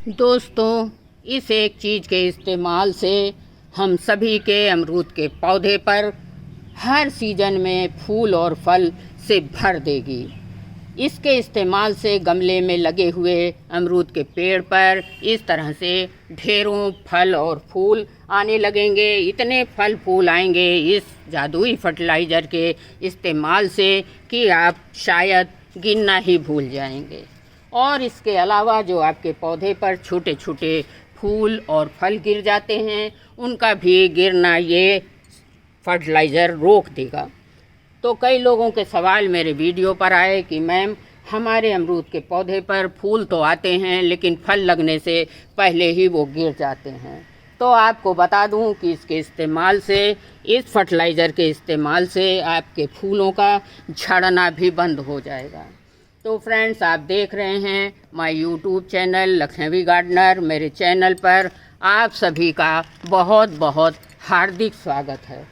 दोस्तों, इस एक चीज़ के इस्तेमाल से हम सभी के अमरूद के पौधे पर हर सीज़न में फूल और फल से भर देगी। इसके इस्तेमाल से गमले में लगे हुए अमरूद के पेड़ पर इस तरह से ढेरों फल और फूल आने लगेंगे। इतने फल फूल आएंगे इस जादुई फर्टिलाइज़र के इस्तेमाल से कि आप शायद गिनना ही भूल जाएंगे। और इसके अलावा जो आपके पौधे पर छोटे छोटे फूल और फल गिर जाते हैं, उनका भी गिरना ये फर्टिलाइज़र रोक देगा। तो कई लोगों के सवाल मेरे वीडियो पर आए कि मैम, हमारे अमरूद के पौधे पर फूल तो आते हैं लेकिन फल लगने से पहले ही वो गिर जाते हैं। तो आपको बता दूं कि इसके इस्तेमाल से, इस फर्टिलाइज़र के इस्तेमाल से आपके फूलों का झड़ना भी बंद हो जाएगा। तो फ्रेंड्स, आप देख रहे हैं my YouTube channel Lakhnavi Gardener. मेरे चैनल पर आप सभी का बहुत बहुत हार्दिक स्वागत है।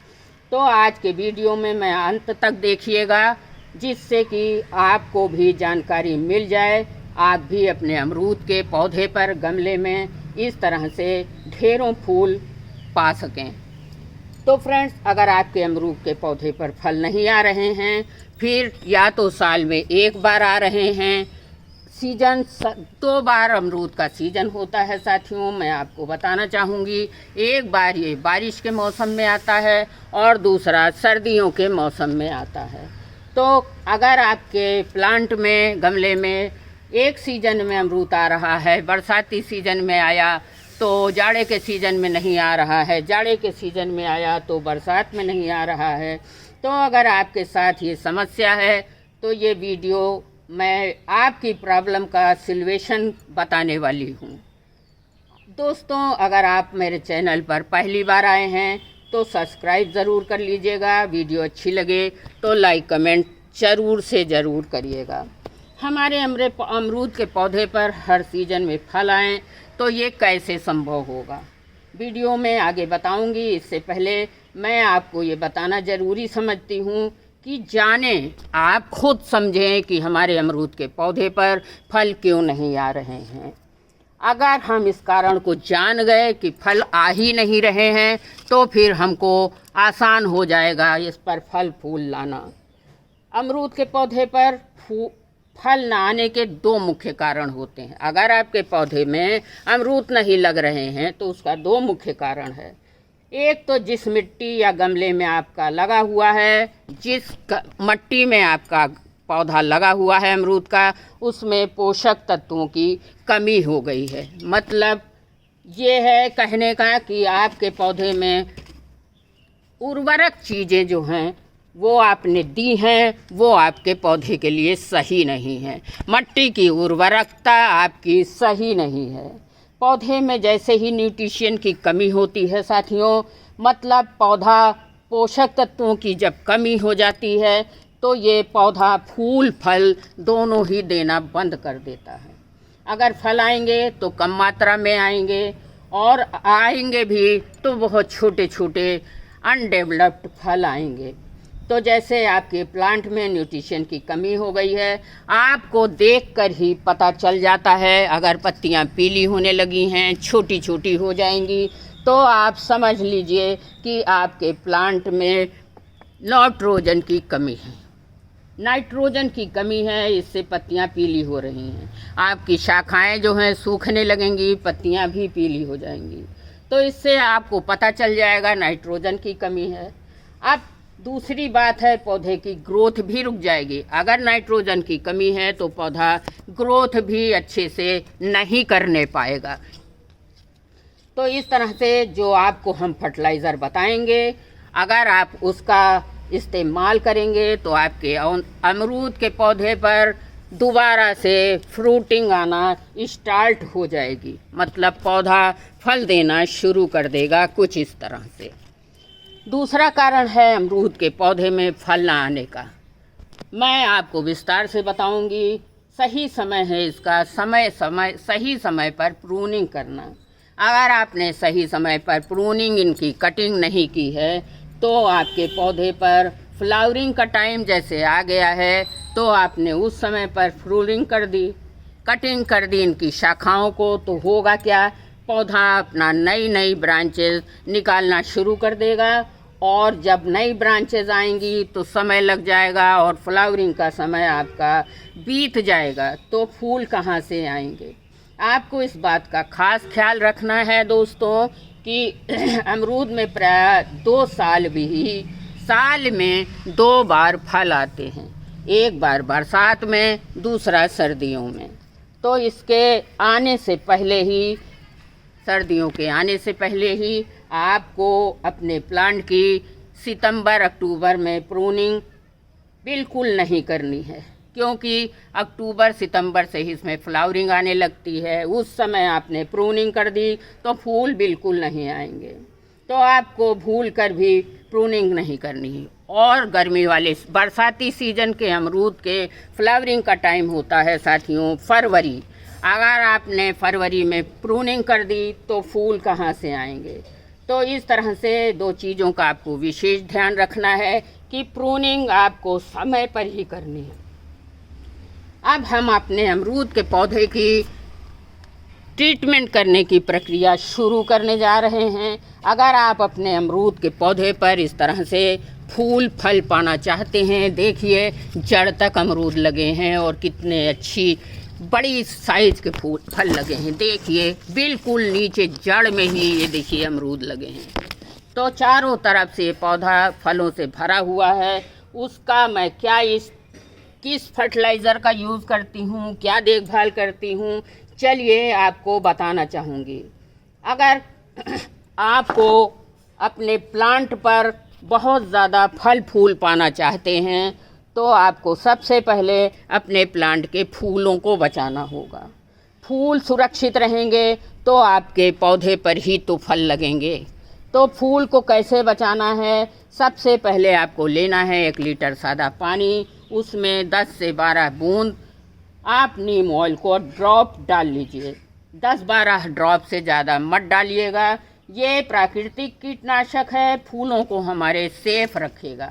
तो आज के वीडियो में मैं अंत तक देखिएगा, जिससे कि आपको भी जानकारी मिल जाए, आप भी अपने अमरूद के पौधे पर गमले में इस तरह से ढेरों फूल पा सकें। तो फ्रेंड्स, अगर आपके अमरूद के पौधे पर फल नहीं आ रहे हैं, फिर या तो साल में एक बार आ रहे हैं, सीजन 2 बार अमरूद का सीजन होता है साथियों, मैं आपको बताना चाहूँगी। एक बार ये बारिश के मौसम में आता है और दूसरा सर्दियों के मौसम में आता है। तो अगर आपके प्लांट में, गमले में एक सीजन में अमरूद आ रहा है, बरसाती सीजन में आया तो जाड़े के सीज़न में नहीं आ रहा है, जाड़े के सीज़न में आया तो बरसात में नहीं आ रहा है, तो अगर आपके साथ ये समस्या है तो ये वीडियो मैं आपकी प्रॉब्लम का सॉल्यूशन बताने वाली हूँ। दोस्तों, अगर आप मेरे चैनल पर पहली बार आए हैं तो सब्सक्राइब ज़रूर कर लीजिएगा। वीडियो अच्छी लगे तो लाइक कमेंट ज़रूर करिएगा। हमारे अमरूद के पौधे पर हर सीज़न में फल आएँ तो ये कैसे संभव होगा, वीडियो में आगे बताऊंगी। इससे पहले मैं आपको ये बताना ज़रूरी समझती हूँ कि जानें, आप खुद समझें कि हमारे अमरूद के पौधे पर फल क्यों नहीं आ रहे हैं। अगर हम इस कारण को जान गए कि फल आ ही नहीं रहे हैं, तो फिर हमको आसान हो जाएगा इस पर फल फूल लाना। अमरूद के पौधे पर फल न आने के 2 मुख्य कारण होते हैं। अगर आपके पौधे में अमरूद नहीं लग रहे हैं तो उसका 2 मुख्य कारण है। एक तो जिस मिट्टी या गमले में आपका लगा हुआ है, जिस मिट्टी में आपका पौधा लगा हुआ है अमरूद का, उसमें पोषक तत्वों की कमी हो गई है। मतलब ये है कहने का कि आपके पौधे में उर्वरक चीज़ें जो हैं वो आपने दी हैं, वो आपके पौधे के लिए सही नहीं है। मिट्टी की उर्वरकता आपकी सही नहीं है। पौधे में जैसे ही न्यूट्रिशन की कमी होती है साथियों, मतलब पौधा पोषक तत्वों की जब कमी हो जाती है तो ये पौधा फूल फल दोनों ही देना बंद कर देता है। अगर फल आएंगे तो कम मात्रा में आएंगे, और आएंगे भी तो बहुत छोटे छोटे अनडेवलप्ड फल आएंगे। तो जैसे आपके प्लांट में न्यूट्रिशन की कमी हो गई है, आपको देखकर ही पता चल जाता है। अगर पत्तियां पीली होने लगी हैं, छोटी छोटी हो जाएंगी, तो आप समझ लीजिए कि आपके प्लांट में नाइट्रोजन की कमी है। नाइट्रोजन की कमी है, इससे पत्तियां पीली हो रही हैं। आपकी शाखाएं जो हैं सूखने लगेंगी, पत्तियां भी पीली हो जाएंगी। तो इससे आपको पता चल जाएगा नाइट्रोजन की कमी है। अब दूसरी बात है, पौधे की ग्रोथ भी रुक जाएगी। अगर नाइट्रोजन की कमी है तो पौधा ग्रोथ भी अच्छे से नहीं करने पाएगा। तो इस तरह से जो आपको हम फर्टिलाइज़र बताएंगे, अगर आप उसका इस्तेमाल करेंगे तो आपके अमरूद के पौधे पर दोबारा से फ्रूटिंग आना स्टार्ट हो जाएगी। मतलब पौधा फल देना शुरू कर देगा कुछ इस तरह से। दूसरा कारण है अमरूद के पौधे में फल ना आने का, मैं आपको विस्तार से बताऊंगी। सही समय है इसका, सही समय पर प्रूनिंग करना। अगर आपने सही समय पर प्रूनिंग, इनकी कटिंग नहीं की है, तो आपके पौधे पर फ्लावरिंग का टाइम जैसे आ गया है तो आपने उस समय पर प्रूनिंग कर दी, कटिंग कर दी इनकी शाखाओं को, तो होगा क्या, पौधा अपना नई नई ब्रांचेस निकालना शुरू कर देगा। और जब नई ब्रांचेस आएंगी तो समय लग जाएगा और फ्लावरिंग का समय आपका बीत जाएगा, तो फूल कहाँ से आएंगे। आपको इस बात का खास ख्याल रखना है दोस्तों कि अमरूद में प्राय 2 साल भी साल में 2 बार फल आते हैं, एक बार बरसात में, दूसरा सर्दियों में। तो इसके आने से पहले ही, सर्दियों के आने से पहले ही आपको अपने प्लांट की सितंबर अक्टूबर में प्रूनिंग बिल्कुल नहीं करनी है, क्योंकि अक्टूबर सितंबर से ही इसमें फ्लावरिंग आने लगती है। उस समय आपने प्रूनिंग कर दी तो फूल बिल्कुल नहीं आएंगे। तो आपको भूल कर भी प्रूनिंग नहीं करनी है। और गर्मी वाले बरसाती सीजन के अमरूद के फ्लावरिंग का टाइम होता है साथियों फरवरी। अगर आपने फरवरी में प्रूनिंग कर दी तो फूल कहाँ से आएंगे। तो इस तरह से 2 चीज़ों का आपको विशेष ध्यान रखना है कि प्रूनिंग आपको समय पर ही करनी है। अब हम अपने अमरूद के पौधे की ट्रीटमेंट करने की प्रक्रिया शुरू करने जा रहे हैं। अगर आप अपने अमरूद के पौधे पर इस तरह से फूल फल पाना चाहते हैं, देखिए जड़ तक अमरूद लगे हैं और कितने अच्छी बड़ी साइज के फूल फल लगे हैं। देखिए बिल्कुल नीचे जड़ में ही ये देखिए अमरूद लगे हैं। तो चारों तरफ से पौधा फलों से भरा हुआ है। उसका मैं किस फर्टिलाइज़र का यूज़ करती हूँ, क्या देखभाल करती हूँ, चलिए आपको बताना चाहूँगी। अगर आपको अपने प्लांट पर बहुत ज़्यादा फल फूल पाना चाहते हैं तो आपको सबसे पहले अपने प्लांट के फूलों को बचाना होगा। फूल सुरक्षित रहेंगे तो आपके पौधे पर ही तो फल लगेंगे। तो फूल को कैसे बचाना है, सबसे पहले आपको लेना है 1 लीटर सादा पानी, उसमें 10 से 12 बूंद आप नीम ऑयल को ड्रॉप डाल लीजिए। 10-12 ड्रॉप से ज़्यादा मत डालिएगा। ये प्राकृतिक कीटनाशक है, फूलों को हमारे सेफ रखेगा।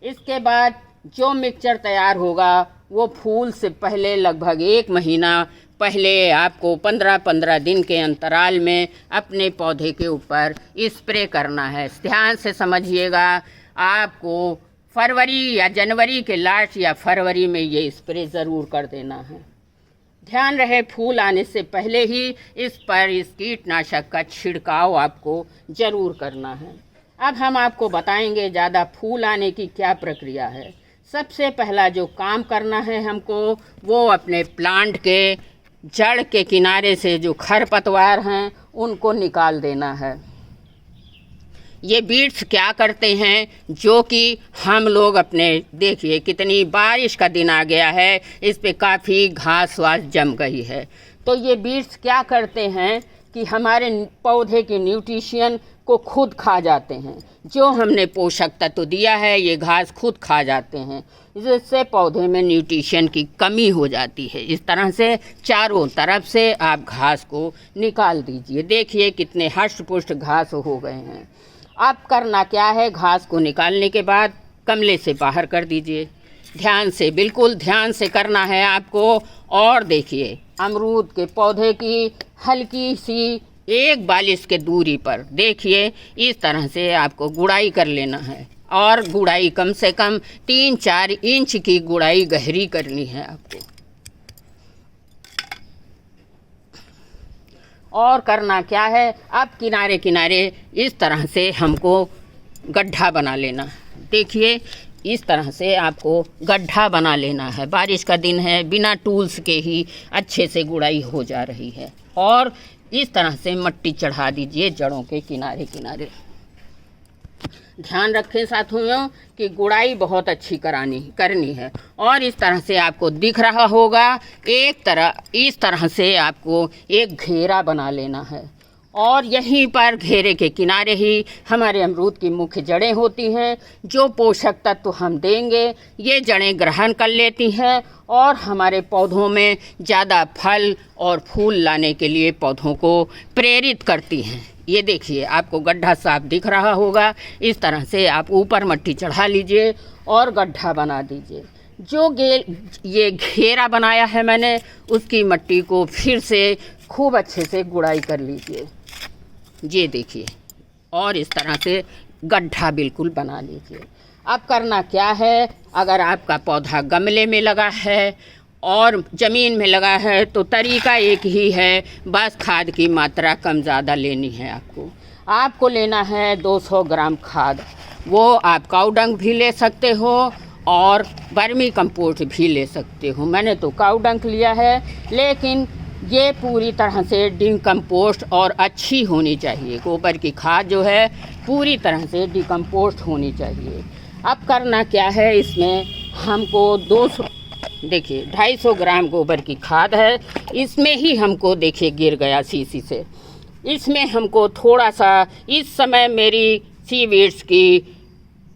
इसके बाद जो मिक्सचर तैयार होगा वो फूल से पहले लगभग 1 महीना पहले आपको 15-15 दिन के अंतराल में अपने पौधे के ऊपर स्प्रे करना है। ध्यान से समझिएगा, आपको फरवरी या जनवरी के लास्ट या फरवरी में ये स्प्रे ज़रूर कर देना है। ध्यान रहे फूल आने से पहले ही इस कीटनाशक का छिड़काव आपको ज़रूर करना है। अब हम आपको बताएंगे ज़्यादा फूल आने की क्या प्रक्रिया है। सबसे पहला जो काम करना है हमको, वो अपने प्लांट के जड़ के किनारे से जो खरपतवार हैं उनको निकाल देना है। ये बीट्स क्या करते हैं, जो कि हम लोग अपने, देखिए कितनी बारिश का दिन आ गया है, इस पे काफ़ी घास वास जम गई है। तो ये बीट्स क्या करते हैं कि हमारे पौधे के न्यूट्रिशन को खुद खा जाते हैं। जो हमने पोषक तत्व दिया है ये घास खुद खा जाते हैं, जिससे पौधे में न्यूट्रिशन की कमी हो जाती है। इस तरह से चारों तरफ से आप घास को निकाल दीजिए। देखिए कितने हष्ट पुष्ट घास हो गए हैं। अब करना क्या है, घास को निकालने के बाद गमले से बाहर कर दीजिए। ध्यान से, बिल्कुल ध्यान से करना है आपको। और देखिए अमरूद के पौधे की हल्की सी 1 बालिश के दूरी पर देखिए इस तरह से आपको गुड़ाई कर लेना है। और गुड़ाई कम से कम 3-4 इंच की गुड़ाई गहरी करनी है आपको। और करना क्या है, अब किनारे किनारे इस तरह से हमको गड्ढा बना लेना। देखिए इस तरह से आपको गड्ढा बना लेना है। बारिश का दिन है, बिना टूल्स के ही अच्छे से गुड़ाई हो जा रही है। और इस तरह से मिट्टी चढ़ा दीजिए जड़ों के किनारे किनारे। ध्यान रखें साथियों कि गुड़ाई बहुत अच्छी करनी है। और इस तरह से आपको दिख रहा होगा, इस तरह से आपको एक घेरा बना लेना है। और यहीं पर घेरे के किनारे ही हमारे अमरूद की मुख्य जड़ें होती हैं। जो पोषक तत्व हम देंगे ये जड़ें ग्रहण कर लेती हैं और हमारे पौधों में ज़्यादा फल और फूल लाने के लिए पौधों को प्रेरित करती हैं। ये देखिए आपको गड्ढा साफ दिख रहा होगा। इस तरह से आप ऊपर मिट्टी चढ़ा लीजिए और गड्ढा बना दीजिए। जो ये घेरा बनाया है मैंने, उसकी मिट्टी को फिर से खूब अच्छे से गुड़ाई कर लीजिए। ये देखिए, और इस तरह से गड्ढा बिल्कुल बना लीजिए। अब करना क्या है, अगर आपका पौधा गमले में लगा है और ज़मीन में लगा है तो तरीका एक ही है, बस खाद की मात्रा कम ज़्यादा लेनी है। आपको लेना है 200 ग्राम खाद। वो आप काऊ डंग भी ले सकते हो और वर्मी कंपोस्ट भी ले सकते हो। मैंने तो काऊ डंग लिया है, लेकिन ये पूरी तरह से डिकम्पोस्ट और अच्छी होनी चाहिए। गोबर की खाद जो है पूरी तरह से डिकम्पोस्ट होनी चाहिए। अब करना क्या है, इसमें हमको 250 ग्राम गोबर की खाद है। इसमें ही हमको देखिए गिर गया शीशी से। इसमें हमको थोड़ा सा, इस समय मेरी सीवीड्स की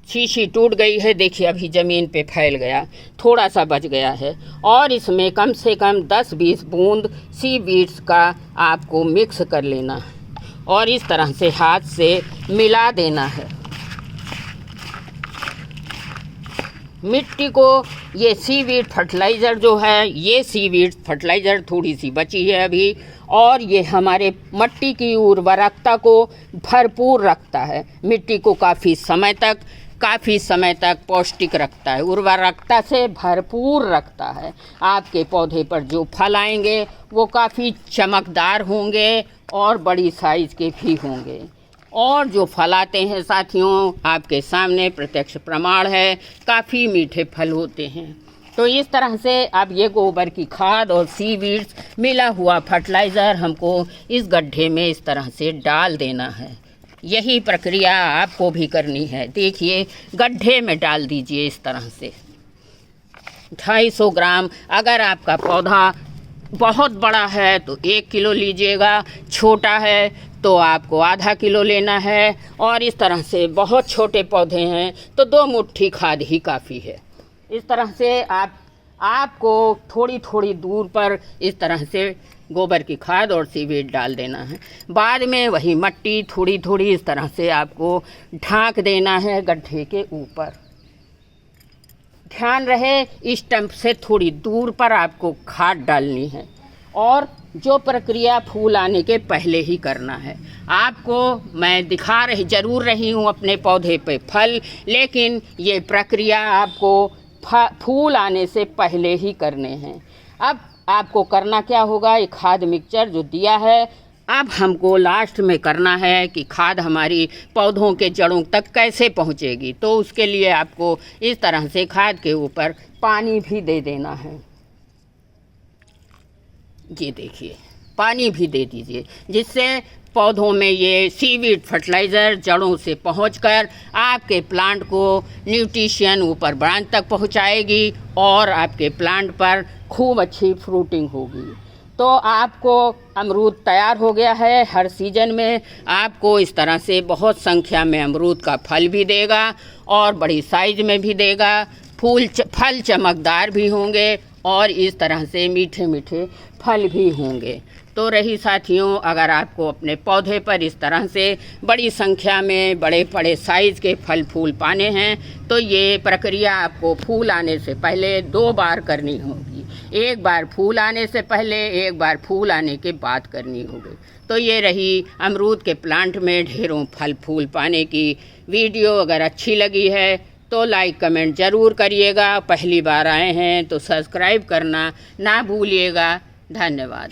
शीशी टूट गई है, देखिए अभी ज़मीन पे फैल गया, थोड़ा सा बच गया है। और इसमें कम से कम 10-20 बूंद सीवीड्स का आपको मिक्स कर लेना और इस तरह से हाथ से मिला देना है। मिट्टी को ये सीवीड फर्टिलाइज़र जो है, ये सीवीड फर्टिलाइज़र थोड़ी सी बची है अभी, और ये हमारे मिट्टी की उर्वरकता को भरपूर रखता है। मिट्टी को काफ़ी समय तक पौष्टिक रखता है, उर्वरकता से भरपूर रखता है। आपके पौधे पर जो फल आएंगे वो काफ़ी चमकदार होंगे और बड़ी साइज़ के भी होंगे। और जो फल आते हैं साथियों, आपके सामने प्रत्यक्ष प्रमाण है, काफ़ी मीठे फल होते हैं। तो इस तरह से अब ये गोबर की खाद और सीवीड्स मिला हुआ फर्टिलाइज़र हमको इस गड्ढे में इस तरह से डाल देना है। यही प्रक्रिया आपको भी करनी है। देखिए, गड्ढे में डाल दीजिए इस तरह से 250 ग्राम। अगर आपका पौधा बहुत बड़ा है तो 1 किलो लीजिएगा, छोटा है तो आपको आधा किलो लेना है, और इस तरह से बहुत छोटे पौधे हैं तो 2 मुट्ठी खाद ही काफ़ी है। इस तरह से आपको थोड़ी थोड़ी दूर पर इस तरह से गोबर की खाद और सीवीड डाल देना है। बाद में वही मिट्टी थोड़ी थोड़ी इस तरह से आपको ढांक देना है गड्ढे के ऊपर। ध्यान रहे, स्टंप से थोड़ी दूर पर आपको खाद डालनी है, और जो प्रक्रिया फूल आने के पहले ही करना है। आपको मैं दिखा जरूर रही हूँ अपने पौधे पे फल, लेकिन ये प्रक्रिया आपको फूल आने से पहले ही करने हैं। अब आपको करना क्या होगा, ये खाद मिक्सचर जो दिया है, अब हमको लास्ट में करना है कि खाद हमारी पौधों के जड़ों तक कैसे पहुँचेगी। तो उसके लिए आपको इस तरह से खाद के ऊपर पानी भी दे देना है। ये देखिए, पानी भी दे दीजिए, जिससे पौधों में ये सीवीड फर्टिलाइज़र जड़ों से पहुंचकर आपके प्लांट को न्यूट्रिशन ऊपर ब्रांच तक पहुंचाएगी और आपके प्लांट पर खूब अच्छी फ्रूटिंग होगी। तो आपको अमरूद तैयार हो गया है। हर सीज़न में आपको इस तरह से बहुत संख्या में अमरूद का फल भी देगा और बड़ी साइज़ में भी देगा। फल चमकदार भी होंगे और इस तरह से मीठे मीठे फल भी होंगे। तो रही साथियों, अगर आपको अपने पौधे पर इस तरह से बड़ी संख्या में बड़े बड़े साइज़ के फल फूल पाने हैं, तो ये प्रक्रिया आपको फूल आने से पहले 2 बार करनी होगी। एक बार फूल आने से पहले, एक बार फूल आने के बाद करनी होगी। तो ये रही अमरूद के प्लांट में ढेरों फल फूल पाने की वीडियो। अगर अच्छी लगी है तो लाइक कमेंट ज़रूर करिएगा। पहली बार आए हैं तो सब्सक्राइब करना ना भूलिएगा। धन्यवाद।